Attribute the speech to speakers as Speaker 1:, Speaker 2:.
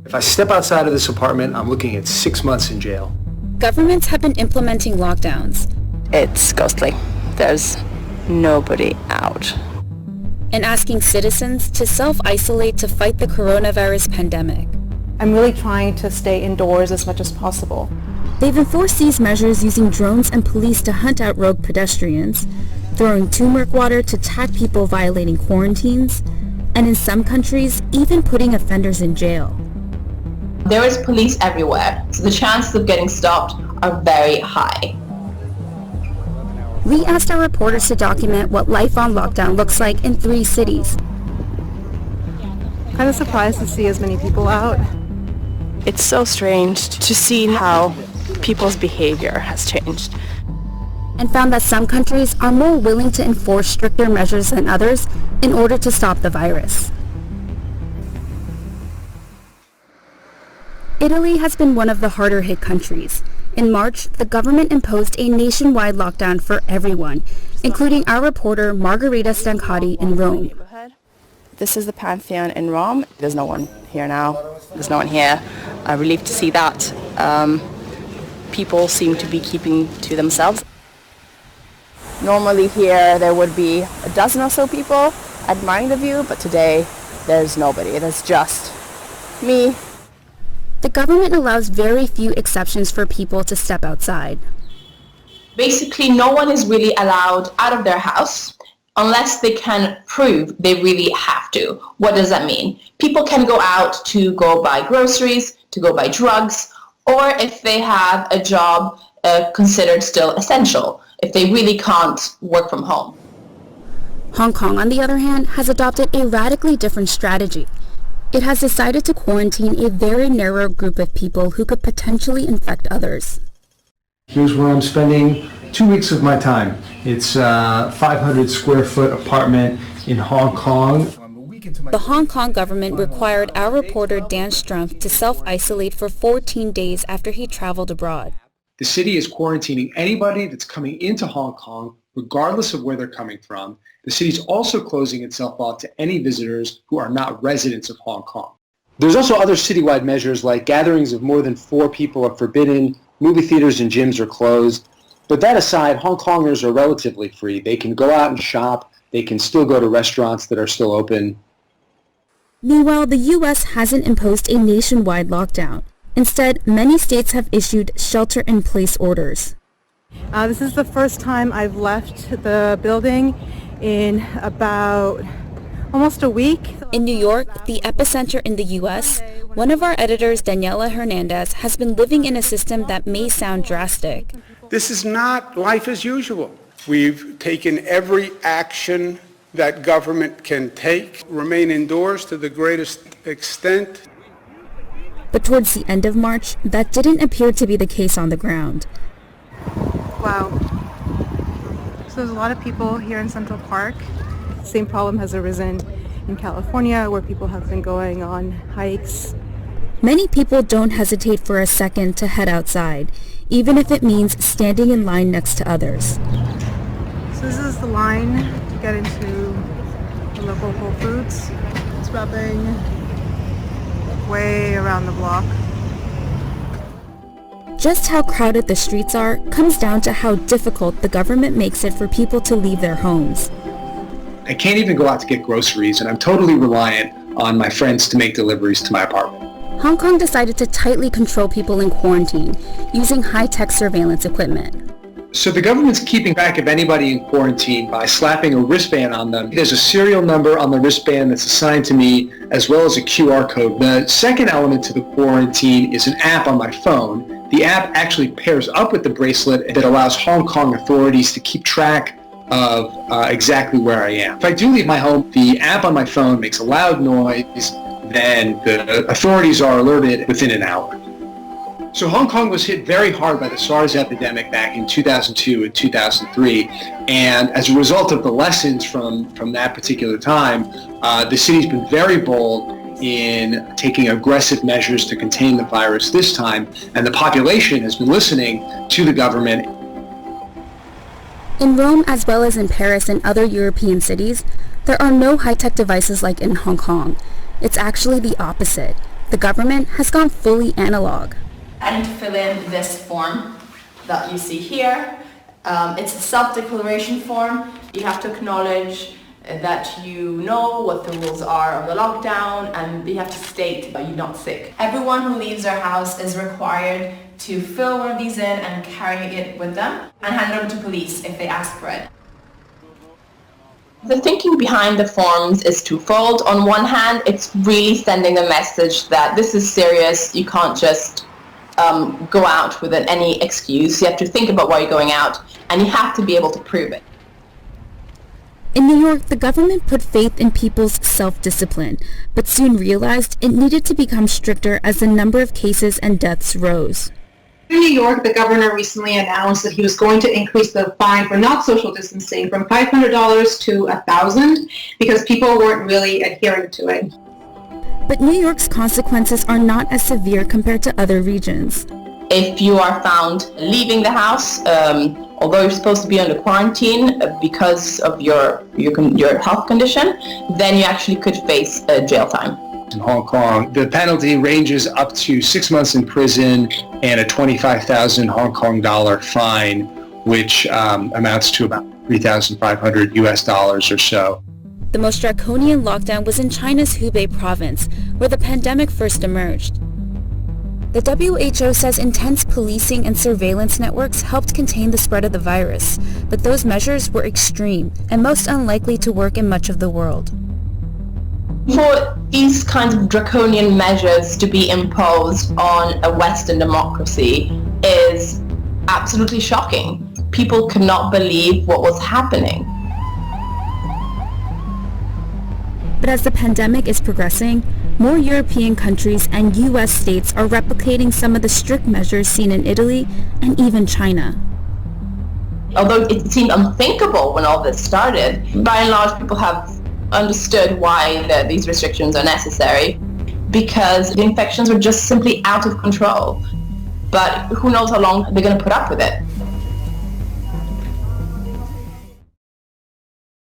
Speaker 1: If I step outside of this apartment, I'm looking at 6 months in jail.
Speaker 2: Governments have been implementing lockdowns.
Speaker 3: It's ghostly. There's nobody out.
Speaker 2: And asking citizens to self-isolate to fight the coronavirus pandemic.
Speaker 4: I'm really trying to stay indoors as much as possible.
Speaker 2: They've enforced these measures using drones and police to hunt out rogue pedestrians, throwing turmeric water to tag people violating quarantines, and in some countries, even putting offenders in jail.
Speaker 5: There is police everywhere, so the chances of getting stopped are very high.
Speaker 2: We asked our reporters to document what life on lockdown looks like in 3 cities.
Speaker 4: Kind of surprised to see as many people out.
Speaker 3: It's so strange to see how people's behavior has changed.
Speaker 2: And found that some countries are more willing to enforce stricter measures than others in order to stop the virus. Italy has been one of the harder hit countries. In March, the government imposed a nationwide lockdown for everyone, including our reporter Margherita Stancati in Rome.
Speaker 3: This is the Pantheon in Rome. There's no one here now. There's no one here. I'm relieved to see that. People seem to be keeping to themselves. Normally here there would be a dozen or so people admiring the view, but today there's nobody. There's just me.
Speaker 2: The government allows very few exceptions for people to step outside.
Speaker 5: Basically, no one is really allowed out of their house unless they can prove they really have to. What does that mean? People can go out to go buy groceries, to go buy drugs, or if they have a job considered still essential, if they really can't work from home.
Speaker 2: Hong Kong, on the other hand, has adopted a radically different strategy. It has decided to quarantine a very narrow group of people who could potentially infect others.
Speaker 1: Here's where I'm spending 2 weeks of my time. It's a 500 square foot apartment in Hong Kong.
Speaker 2: The Hong Kong government required our reporter Dan Strumpf to self-isolate for 14 days after he traveled abroad.
Speaker 1: The city is quarantining anybody that's coming into Hong Kong, regardless of where they're coming from. The city's also closing itself off to any visitors who are not residents of Hong Kong. There's also other citywide measures like gatherings of more than 4 people are forbidden, movie theaters and gyms are closed. But that aside, Hong Kongers are relatively free. They can go out and shop. They can still go to restaurants that are still open.
Speaker 2: Meanwhile, the U.S. hasn't imposed a nationwide lockdown. Instead, many states have issued shelter-in-place orders.
Speaker 4: This is the first time I've left the building in about almost a week.
Speaker 2: In New York, the epicenter in the U.S., one of our editors, Daniela Hernandez, has been living in a system that may sound drastic.
Speaker 6: This is not life as usual. We've taken every action that government can take, remain indoors to the greatest extent.
Speaker 2: But towards the end of March, that didn't appear to be the case on the ground.
Speaker 4: Wow. So there's a lot of people here in Central Park. The same problem has arisen in California, where people have been going on hikes.
Speaker 2: Many people don't hesitate for a second to head outside, even if it means standing in line next to others.
Speaker 4: So this is the line to get into the local Whole Foods. It's wrapping way around the block.
Speaker 2: Just how crowded the streets are comes down to how difficult the government makes it for people to leave their homes.
Speaker 1: I can't even go out to get groceries, and I'm totally reliant on my friends to make deliveries to my apartment.
Speaker 2: Hong Kong decided to tightly control people in quarantine using high-tech surveillance equipment.
Speaker 1: So the government's keeping track of anybody in quarantine by slapping a wristband on them. There's a serial number on the wristband that's assigned to me, as well as a QR code. The second element to the quarantine is an app on my phone. The app actually pairs up with the bracelet that allows Hong Kong authorities to keep track of exactly where I am. If I do leave my home, the app on my phone makes a loud noise, then the authorities are alerted within an hour. So Hong Kong was hit very hard by the SARS epidemic back in 2002 and 2003, and as a result of the lessons from that particular time, the city's been very bold in taking aggressive measures to contain the virus this time, and the population has been listening to the government.
Speaker 2: In Rome, as well as in Paris and other European cities, there are no high-tech devices like in Hong Kong. It's actually the opposite. the government has gone fully analog.
Speaker 3: I need to fill in this form that you see here. It's a self-declaration form. You have to acknowledge that you know what the rules are of the lockdown, and you have to state that you're not sick. Everyone who leaves their house is required to fill one of these in and carry it with them and hand it over to police if they ask for it.
Speaker 5: The thinking behind the forms is twofold. On one hand, it's really sending a message that this is serious. You can't just go out with any excuse. You have to think about why you're going out, and you have to be able to prove it.
Speaker 2: In New York, the government put faith in people's self-discipline, but soon realized it needed to become stricter as the number of cases and deaths rose.
Speaker 4: In New York, the governor recently announced that he was going to increase the fine for not social distancing from $500 to $1,000 because people weren't really adhering to it.
Speaker 2: But New York's consequences are not as severe compared to other regions.
Speaker 5: If you are found leaving the house, although you're supposed to be under quarantine because of your health condition, then you actually could face jail time.
Speaker 1: In Hong Kong, the penalty ranges up to 6 months in prison and a 25,000 Hong Kong dollar fine, which amounts to about 3,500 US dollars or so.
Speaker 2: The most draconian lockdown was in China's Hubei province, where the pandemic first emerged. The WHO says intense policing and surveillance networks helped contain the spread of the virus, but those measures were extreme and most unlikely to work in much of the world.
Speaker 5: For these kinds of draconian measures to be imposed on a Western democracy is absolutely shocking. People could not believe what was happening.
Speaker 2: But as the pandemic is progressing, more European countries and US states are replicating some of the strict measures seen in Italy and even China.
Speaker 5: Although it seemed unthinkable when all this started, by and large people have understood why these restrictions are necessary, because the infections were just simply out of control. But who knows how long they're going to put up with it.